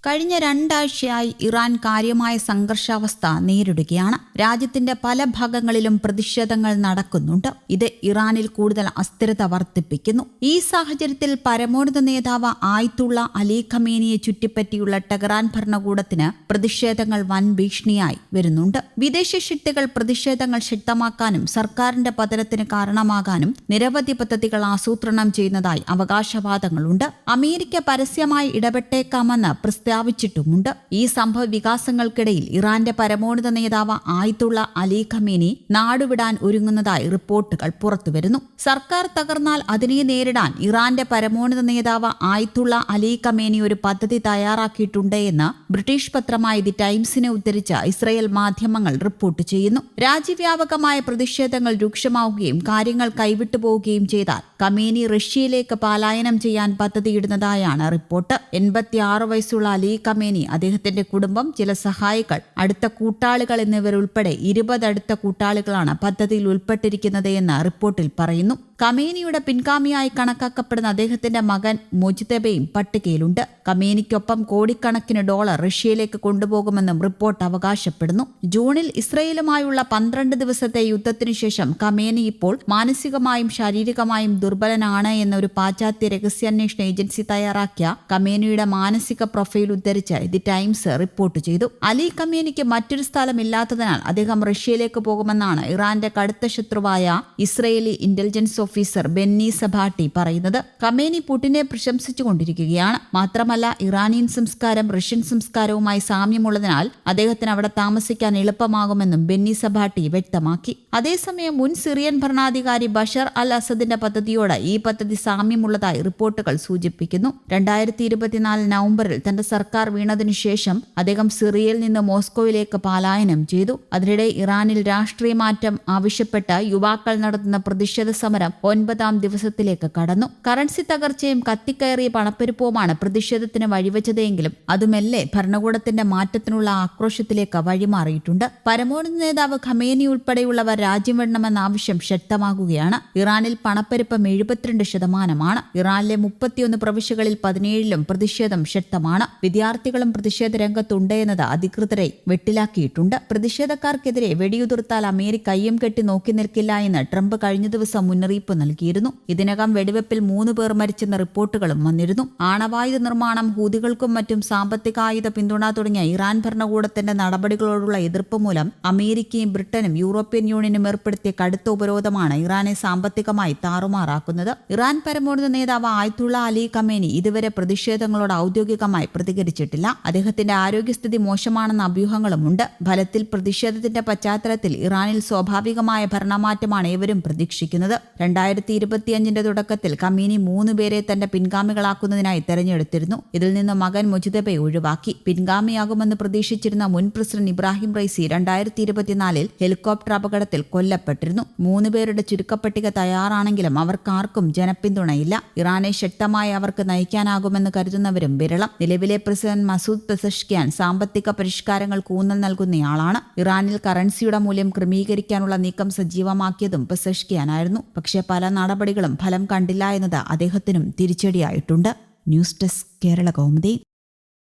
കഴിഞ്ഞ രണ്ടാഴ്ചയായി ഇറാൻ കാര്യമായ സംഘർഷാവസ്ഥ നേരിടുകയാണ്. രാജ്യത്തിന്റെ പല ഭാഗങ്ങളിലും പ്രതിഷേധങ്ങൾ നടക്കുന്നുണ്ട്. ഇത് ഇറാനിൽ കൂടുതൽ അസ്ഥിരത വർദ്ധിപ്പിക്കുന്നു. ഈ സാഹചര്യത്തിൽ പരമോന്നത നേതാവ് ആയത്തുള്ള അലി ഖമേനിയെ ചുറ്റിപ്പറ്റിയുള്ള ടെഹ്റാൻ ഭരണകൂടത്തിന് പ്രതിഷേധങ്ങൾ വൻ ഭീഷണിയായി വരുന്നുണ്ട്. വിദേശ ശക്തികൾ പ്രതിഷേധങ്ങൾ ശക്തമാക്കാനും സർക്കാരിന്റെ പതനത്തിന് കാരണമാകാനും നിരവധി പദ്ധതികൾ ആസൂത്രണം ചെയ്യുന്നതായി അവകാശവാദങ്ങളുണ്ട്. അമേരിക്ക പരസ്യമായി ഇടപെട്ടേക്കാമെന്ന് പ്രസ്താവിച്ചിട്ടുമുണ്ട്. ഈ സംഭവ വികാസങ്ങൾക്കിടയിൽ ഇറാന്റെ പരമോന്നത നേതാവ് ആയത്തുള്ള അലി ഖമേനി നാടുവിടാൻ ഒരുങ്ങുന്നതായി റിപ്പോർട്ടുകൾ പുറത്തുവരുന്നു. സർക്കാർ തകർന്നാൽ അതിനെ നേരിടാൻ ഇറാന്റെ പരമോന്നത നേതാവ് ആയത്തുള്ള അലി ഖമേനി ഒരു പദ്ധതി തയ്യാറാക്കിയിട്ടുണ്ട് എന്ന് ബ്രിട്ടീഷ് പത്രമായ ദി ടൈംസിനെ ഉദ്ധരിച്ച് ഇസ്രയേൽ മാധ്യമങ്ങൾ റിപ്പോർട്ട് ചെയ്യുന്നു. രാജ്യവ്യാപകമായ പ്രതിഷേധങ്ങൾ രൂക്ഷമാവുകയും കാര്യങ്ങൾ കൈവിട്ടു പോവുകയും ചെയ്താൽ ഖമേനി റഷ്യയിലേക്ക് പലായനം ചെയ്യാൻ പദ്ധതിയിടുന്നതായാണ് റിപ്പോർട്ട്. 86 വയസ്സുള്ള അലി ഖമേനി, അദ്ദേഹത്തിന്റെ കുടുംബം, ചില സഹായികൾ, അടുത്ത കൂട്ടാളികൾ എന്നിവരുൾപ്പെടെ 20 അടുത്ത കൂട്ടാളികളാണ് പദ്ധതിയിൽ ഉൾപ്പെട്ടിരിക്കുന്നത് എന്ന് റിപ്പോർട്ടിൽ പറയുന്നു. ഖമേനിയുടെ പിൻഗാമിയായി കണക്കാക്കപ്പെടുന്ന അദ്ദേഹത്തിന്റെ മകൻ മുജ്തബയും പട്ടികയിലുണ്ട്. ഖമേനിക്കൊപ്പം കോടിക്കണക്കിന് ഡോളർ റഷ്യയിലേക്ക് കൊണ്ടുപോകുമെന്നും റിപ്പോർട്ട് അവകാശപ്പെടുന്നു. ജൂണിൽ ഇസ്രയേലുമായുള്ള 12 ദിവസത്തെ യുദ്ധത്തിനു ശേഷം ഖമേനി ഇപ്പോൾ മാനസികമായും ശാരീരികമായും ദുർബലനാണ് എന്നൊരു പാശ്ചാത്യ രഹസ്യാന്വേഷണ ഏജൻസി തയ്യാറാക്കിയ ഖമേനിയുടെ മാനസിക പ്രൊഫൈൽ ഉദ്ധരിച്ച് ദി ടൈംസ് റിപ്പോർട്ട് ചെയ്തു. അലി ഖമേനിക്ക് മറ്റൊരു സ്ഥലമില്ലാത്തതിനാൽ അദ്ദേഹം റഷ്യയിലേക്ക് പോകുമെന്നാണ് ഇറാന്റെ കടുത്ത ശത്രുവായ ഇസ്രയേലി ഇന്റലിജൻസ് ഓഫീസർ ബെന്നി സഭാട്ടി പറയുന്നത്. ഖമേനി പുടിനെ പ്രശംസിച്ചുകൊണ്ടിരിക്കുകയാണ്. മാത്രമല്ല, ഇറാനിയൻ സംസ്കാരം റഷ്യൻ സംസ്കാരവുമായി സാമ്യമുള്ളതിനാൽ അദ്ദേഹത്തിന് അവിടെ താമസിക്കാൻ എളുപ്പമാകുമെന്നും ബെന്നി സഭാട്ടി വ്യക്തമാക്കി. അതേസമയം മുൻ സിറിയൻ ഭരണാധികാരി ബഷർ അൽ അസദിന്റെ പദ്ധതിയോട് ഈ പദ്ധതി സാമ്യമുള്ളതായി റിപ്പോർട്ടുകൾ സൂചിപ്പിക്കുന്നു. 2024 നവംബറിൽ തന്റെ സർക്കാർ വീണതിനു ശേഷം അദ്ദേഹം സിറിയയിൽ നിന്ന് മോസ്കോയിലേക്ക് പലായനം ചെയ്തു. അതിനിടെ ഇറാനിൽ രാഷ്ട്രീയ മാറ്റം ആവശ്യപ്പെട്ട് യുവാക്കൾ നടത്തുന്ന പ്രതിഷേധ സമരം 9ാം ദിവസത്തിലേക്ക് കടന്നു. കറൻസി തകർച്ചയും കത്തിക്കയറിയ പണപ്പെരുപ്പവുമാണ് പ്രതിഷേധത്തിന് വഴിവെച്ചതെങ്കിലും അതുമെല്ലെ ഭരണകൂടത്തിന്റെ മാറ്റത്തിനുള്ള ആക്രോശത്തിലേക്ക് വഴിമാറിയിട്ടുണ്ട്. പരമോന്നത നേതാവ് ഖമേനി ഉൾപ്പെടെയുള്ളവർ രാജ്യം വിടണമെന്ന ആവശ്യം ശക്തമാകുകയാണ്. ഇറാനിൽ പണപ്പെരുപ്പം 72%. ഇറാനിലെ 31 പ്രവിശ്യകളിൽ 17ലും പ്രതിഷേധം ശക്തമാണ്. വിദ്യാർത്ഥികളും പ്രതിഷേധ രംഗത്തുണ്ട് എന്നത് അധികൃതരെ വെട്ടിലാക്കിയിട്ടുണ്ട്. പ്രതിഷേധക്കാർക്കെതിരെ വെടിയുതിർത്താൽ അമേരിക്ക കയ്യും കെട്ടി നോക്കി നിൽക്കില്ല എന്ന് ട്രംപ് കഴിഞ്ഞ ദിവസം മുന്നറിയിപ്പ് നൽകിയിരുന്നു. ഇതിനകം വെടിവെപ്പിൽ 3 പേർ മരിച്ചെന്ന റിപ്പോർട്ടുകളും വന്നിരുന്നു. ആണവായുധ നിർമ്മാണം, ഹൂതികൾക്കും മറ്റും സാമ്പത്തികായുധ പിന്തുണ തുടങ്ങിയ ഇറാൻ ഭരണകൂടത്തിന്റെ നടപടികളോടുള്ള എതിർപ്പ് മൂലം അമേരിക്കയും ബ്രിട്ടനും യൂറോപ്യൻ യൂണിയനും ഏർപ്പെടുത്തിയ കടുത്ത ഉപരോധമാണ് ഇറാനെ സാമ്പത്തികമായി താറുമാറാക്കുന്നത്. ഇറാൻ പരമോന്നത നേതാവ് ആയത്തുള്ള അലി ഖമേനി ഇതുവരെ പ്രതിഷേധങ്ങളോട് ഔദ്യോഗികമായി പ്രതികരിച്ചിട്ടില്ല. അദ്ദേഹത്തിന്റെ ആരോഗ്യസ്ഥിതി മോശമാണെന്ന അഭ്യൂഹങ്ങളുമുണ്ട്. ഫലത്തിൽ പ്രതിഷേധത്തിന്റെ പശ്ചാത്തലത്തിൽ ഇറാനിൽ സ്വാഭാവികമായ ഭരണമാറ്റമാണ് ഏവരും പ്രതീക്ഷിക്കുന്നത്. 2025 തുടക്കത്തിൽ ഖമേനി 3 പേരെ തന്റെ പിൻഗാമികളാക്കുന്നതിനായി തെരഞ്ഞെടുത്തിരുന്നു. ഇതിൽ നിന്ന് മകൻ മുജ്തബയെ ഒഴിവാക്കി. പിൻഗാമിയാകുമെന്ന് പ്രതീക്ഷിച്ചിരുന്ന മുൻ പ്രസിഡന്റ് ഇബ്രാഹിം റൈസി 2024 ഹെലികോപ്റ്റർ അപകടത്തിൽ കൊല്ലപ്പെട്ടിരുന്നു. 3 പേരുടെ ചുരുക്കപ്പട്ടിക തയ്യാറാണെങ്കിലും അവർക്കാർക്കും ജനപിന്തുണയില്ല. ഇറാനെ ശക്തമായി അവർക്ക് നയിക്കാനാകുമെന്ന് കരുതുന്നവരും വിരളം. നിലവിലെ പ്രസിഡന്റ് മസൂദ് പെസഷ്കിയാൻ സാമ്പത്തിക പരിഷ്കാരങ്ങൾക്ക് ഊന്നൽ നൽകുന്നയാളാണ്. ഇറാനിൽ കറൻസിയുടെ മൂല്യം ക്രമീകരിക്കാനുള്ള നീക്കം സജീവമാക്കിയതും പെസഷ്കിയാനായിരുന്നു. പക്ഷേ പല നടപടികളും ഫലം കണ്ടില്ല എന്നത് അദ്ദേഹത്തിനും തിരിച്ചടിയായിട്ടുണ്ട്. News desk Kerala Kaumudi.